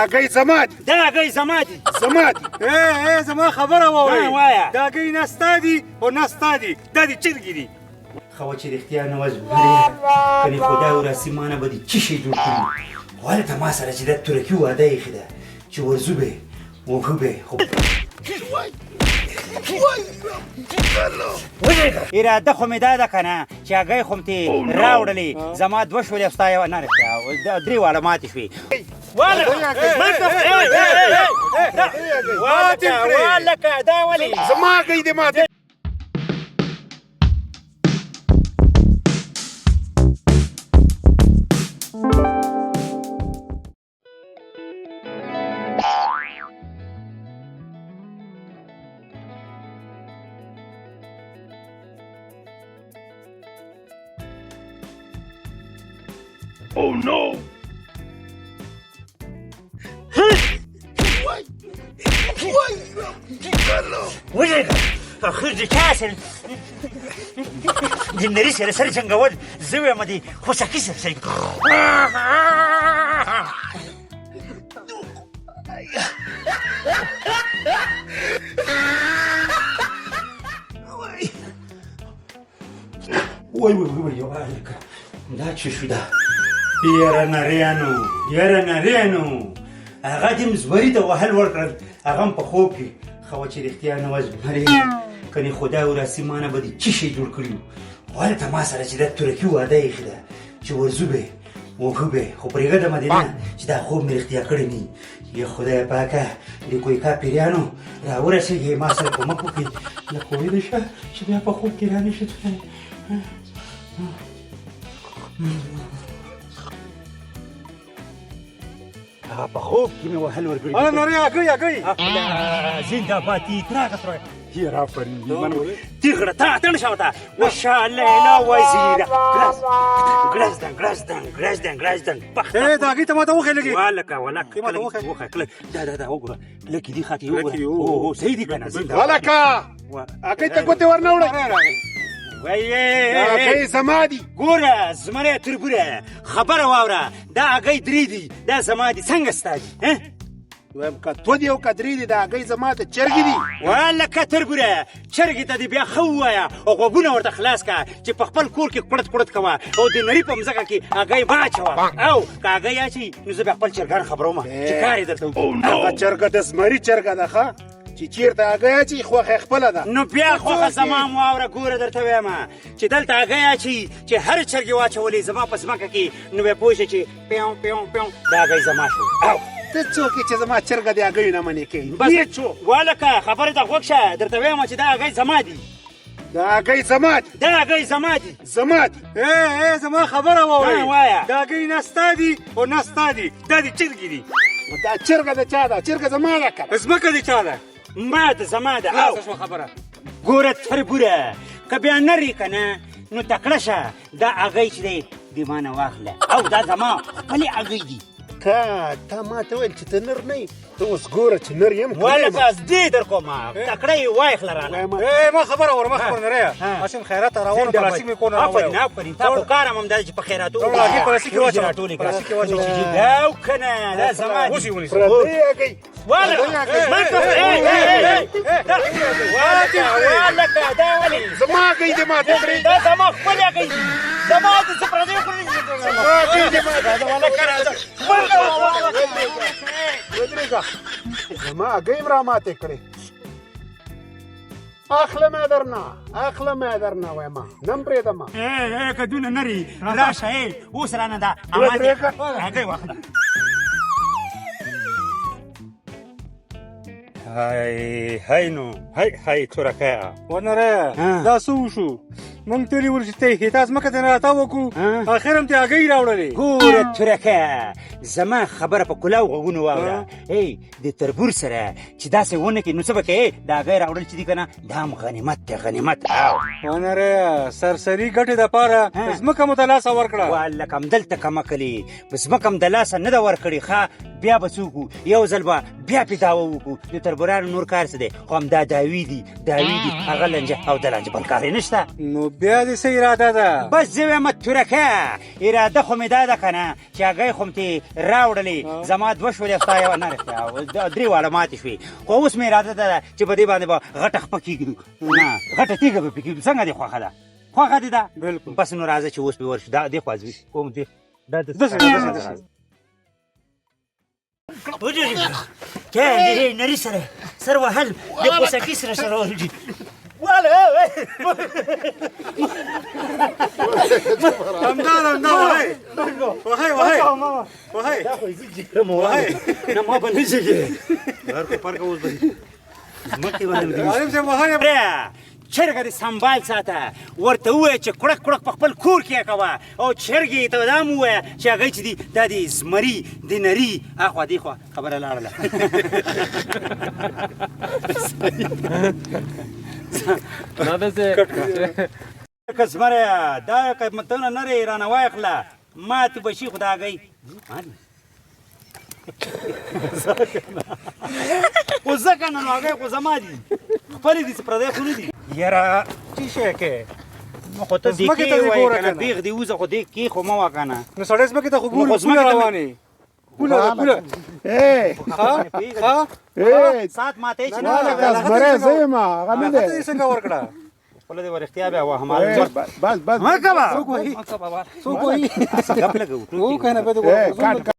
هګۍ زما دي. دا هګۍ زما دي. زما دي. زما خبره واورئ. وایه. دا هګۍ نه ستا دي او نه ستا دي، دا د چرګې دي. خو چې رښتیا نواز وګورې کنې خدای وراسي مانه به دې څه شی جوړ کړي خو هلته ما سره چې دا تورکي واده ایښې ده چې ورځو به وښه به خو اراده خو مې دا ده که نه چې هګۍ خو مې ترې راوړلې زما دوه شولې او ستا یوه نه رښتیا درې واړه ماتې شوې والکه دا ولې زما هګۍ دې ماتې. Oh no! وژنه اخر د چا سره د نري سره سره جنګول زه وایم د خوسکي سره وای دا څه شو ده یاره نریانو هغه دې مزوري ته وهل ورکړل هغه هم په خوب کې خو چې رښتیا نواز مرې کنې خدای وراسي مانه به دې څه شی جوړ کړي خو هلته ما سره چې دا تورکي واده ایښې ده چې ورځو به وښه به خو پرېږدمه دې نه چې دا خوب مې رښتیا کړی نه یا خدای پاکه د کویکا پیریانو راورسېږي ما سره کومک وکړي یا خو ویده شه چې بیا په خوب کې رانشي هغه په خوب کې مې وهل ورکړي نری هګۍ زنده‌باد تراغه هیر آفرین تیغره تا تن شوتا وشا لیلا وزیره گرازدن دا هګۍ ته ما ته وخې لګي والکه وخه کله دا وګوره لکه دې خاطر وګوره او صحیح دي کنه ولکه هګۍ ته ګوتې ورنه وړه هګۍ زما دي. ګوره زمری تربوره خبره واوره دا هګۍ درې دي دا زما دي څنګه ستا دي وایم که تو دي او که درې دي دا هګۍ زما ته چرګې دي. والکه تربوره چرګې ته دې بیا ښه ووایه او غوږونه ورته خلاص کړه چې په خپل کور کې کړت کوه او د نري په مځکه کې هګۍ مه اچوه او که هګۍ اچوي نو زه بیا خپل چرګان خبرومه چې کار یې درته وکړي هغه چرګه د زمري چرګه ده ښه چې چیرته هګۍ اچوي خوښه خپله ده. نو بیا خوښه زما واوره ګوره درته وایم چې دلته هګۍ اچوي چې هر چرګې واچولې زما په ځمکه کې نو بیا پوه شې چې پیون دا هګۍ زما شو او ته څوک یې چې زما چرګه د هګیو نه منې کوي؟ بس والکه خبرې ته غوږ شه درته وایم چې دا هګۍ زما دي. دا هګۍ زما دي. دا هګۍ زما دي. زما دي. زما خبره واورئ. وایه. دا هګۍ نه ستا دي او نه ستا دي، دا د چرګې دي. دا چرګه د چا ده؟ چرګه زما ده که ځمکه د چا ده؟ ما ده زما ده. او خبره ګوره تربوره که بیا نرې که نه نو تکړه شه دا هګۍ چې دی د ما نه واخله او دا زما خپلې هګۍ دي. تا ما ته ویل چې ته نر نه یې ته اوس ګوره چې نر یم والکه دې در کومه تکړه یې واخله رانه ما خبره نری ماشین خیرات ته راوړو پلاسټیک مې کونه آفرین تا خو کار هم همدا چې په خیراتو پلاسټیک کې واچوه پلاسټیک کې واچوه او که نه دا زما دي. پردۍ هګۍ والکه دا ولې زما هګۍ دې ماته کړې. دا زما خپلې هګۍ دي زما دي څه پردۍ خورې ودرېږه زما هګۍ م را ماتې کړې. اخلم یې درنه وایم نه م پرېږدم. که دونه نري راشه اوس رانه دا هګۍ واخله. هی نو هی تورکه ونره دا څه وشو؟ مونږ تللي ول چې ته تاسو ځمکه ته راتاو وکړو اخر هم ته هګۍ راوړلې. ګوره تورکه زما خبره په کلاو غوږونه واوره د تربور سره چې داسې ونه کړي نو څه به کوې دا هګۍ راوړل چې دي که نه دا هم غنیمت دی غنیمت. ونره سرسري ګټې دپاره ځمکه مو ته لاسه ورکړه. والله همدلته کمه کلي په ځمکه هم د لاسه نه ده ورکړې ښه بیا به څه وکړو یو ځل به بیا پې دعوه وکړو د تربورانو نور کار څه دی خو همدا داوي دي هغه لنجه او د لنجه بل کار یې نشته نو بیا دې څه اراده ده؟ بس زه وایم تورکه اراده خو مې دا ده که نه چې هګۍ خو م ترې راوړلې زما 2 شولې ستا یوه نه رښتیا 3 واړه ماتې شوې خو اوس مې اراده ده چې په دې باندې به غټه خپه کېږدو نه غټه تیږه به پې کېږدو څنګه دې خوښه ده خوښه دې ده بلکل بس نو راځه چې اوس پې ورشو دا دې خوا ځوي کوم دې دا دې نري سر وهل د پوسکي سره ورځي همدا وهی نه ما به نه ځېږې هر کو پرکه اوس به مخکې باندې عالم صاحب وهی چرګه دې سنبال ساته ورته ووایه چې کړک کړک په خپل کور کې یې کوه او چرګې ته دا م ووایه چې هغوی چې دي دا د زمري د نري اخوا دې خوا خبره لاړله که زمریه دا قیمتونه نرې رانه واخله ماتې به شي خو د هګۍ خو زه که نه نو هګۍ خو زما دي خپلې دي چې پردی خو نه دي یاره څه شی کې نو خو ته دې کې وایې که نه بیغ دې وځه خو دې کې خو مه وه که نه نو سړی ځمکې ته خو ګوري پوله روانې پوله ساعت ماته چې نه لکه زمری زه یم هغه نه دی څنګه ورکړه خپله دې ورښتیا بیا وه هماغه بس مه کوه څوک وایي څوک وایي غپ لګوو او کنه به